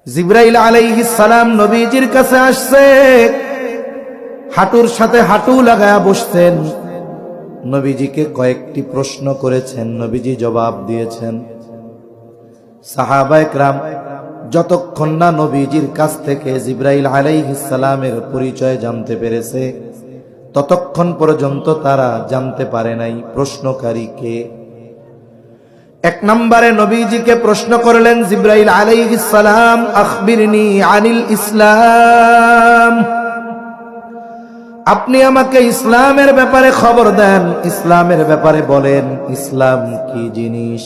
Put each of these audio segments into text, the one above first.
জিবরাইল আলাইহিস সালাম নবীজির কাছে আসছে, হাঁটুর সাথে হাঁটু লাগায়া বসতেন। নবীজিকে কয়েকটি প্রশ্ন করেছেন, নবীজি জবাব দিয়েছেন। সাহাবায়ে কেরাম যতক্ষণ না নবীজির কাছ থেকে জিবরাইল আলাইহিস সালামের পরিচয় জানতে পেরেছে, ততক্ষণ পর্যন্ত তারা জানতে পারে নাই প্রশ্নকারী কে। এক নম্বরে নবীজিকে প্রশ্ন করলেন জিবরাইল আলাইহিস সালাম, আখবিরনি আনিল ইসলাম, আপনি আমাকে ইসলামের ব্যাপারে খবর দেন, ইসলামের ব্যাপারে বলেন, ইসলাম কি জিনিস।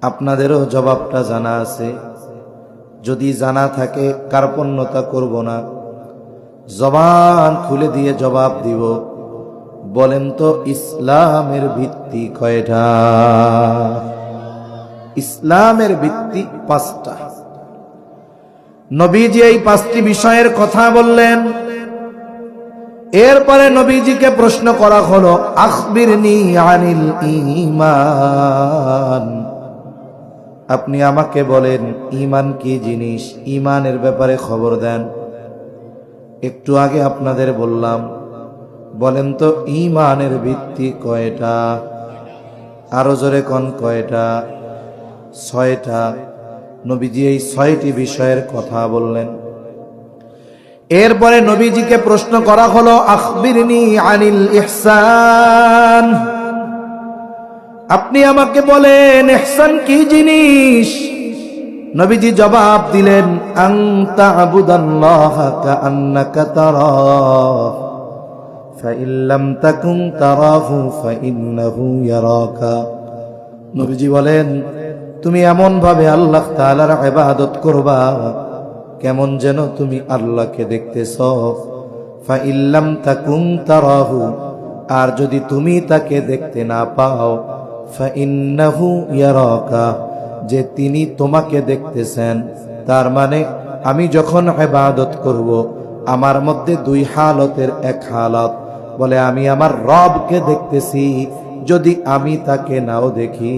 আপনাদেরও জবাবটা জানা আছে, যদি জানা থাকে কার্পণ্যতা করব না, জবান খুলে দিয়ে জবাব দিব। বলেন তো ইসলামের ভিত্তি কয়টা? ইসলামের ভিত্তি 5টা। নবীজি এই 5টি বিষয়ের কথা বললেন। এরপরে নবীজিকে প্রশ্ন করা হলো, আখবিরনি আনিল ঈমান, আপনি আমাকে বলেন ঈমান কি জিনিস, ঈমানের ব্যাপারে খবর দেন। একটু আগে আপনাদের বললাম, বলেন তো ঈমানের ভিত্তি কয়টা? আরো জোরে কোন কয়টা? 6টা। নবীজি এই 6টি বিষয়ের কথা বললেন। এরপরে নবীজিকে প্রশ্ন করা হলো, আখবিরনি আনিল ইহসান, আপনি আমাকে বলেন ইহসান কি জিনিস। নবীজি জবাব দিলেন, আন তা'বুদাল্লাহা কাআন্নাকা তারাহু ফাইন লাম তাকুন তারাহু ফাইন্নাহু ইয়ারাকা। নবীজি বলেন, তুমি এমন ভাবে আল্লাহ তাআলার ইবাদত করবা কেমন যেন তুমি আল্লাহকে দেখতেছ। ফাইন লাম তাকুন তারাহু, আর যদি তুমি তাকে দেখতে না পাও, ফাইন্নাহু ইয়ারাকা, যে তিনি তোমাকে দেখতেছেন। তার মানে আমি যখন ইবাদত করব, আমার মধ্যে 2 হালতের এক হালত, বলে আমি আমার রবকে দেখতেছি। যদি আমি তাকে নাও দেখি,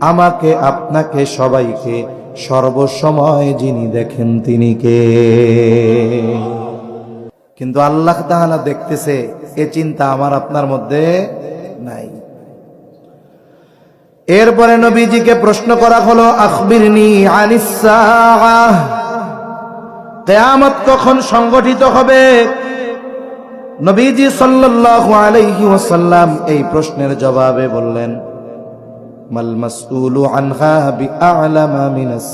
আমাকে আপনাকে সবাইকে সর্বসময় যিনি দেখেন তিনি কে? কিন্তু আল্লাহ তাআলা দেখতেছে, এ চিন্তা আমার আপনার মধ্যে নাই। এরপরে নবীজিকে প্রশ্ন করা হলো, আখবিরনি আনিস সাআহ, কিয়ামত কখন সংগঠিত হবে? নবীজি সাল্লাল্লাহু আলাইহি ওয়াসাল্লাম এই প্রশ্নের জবাবে বললেন, মাল মাসউলু আনহা বিআ'লামা মিনাস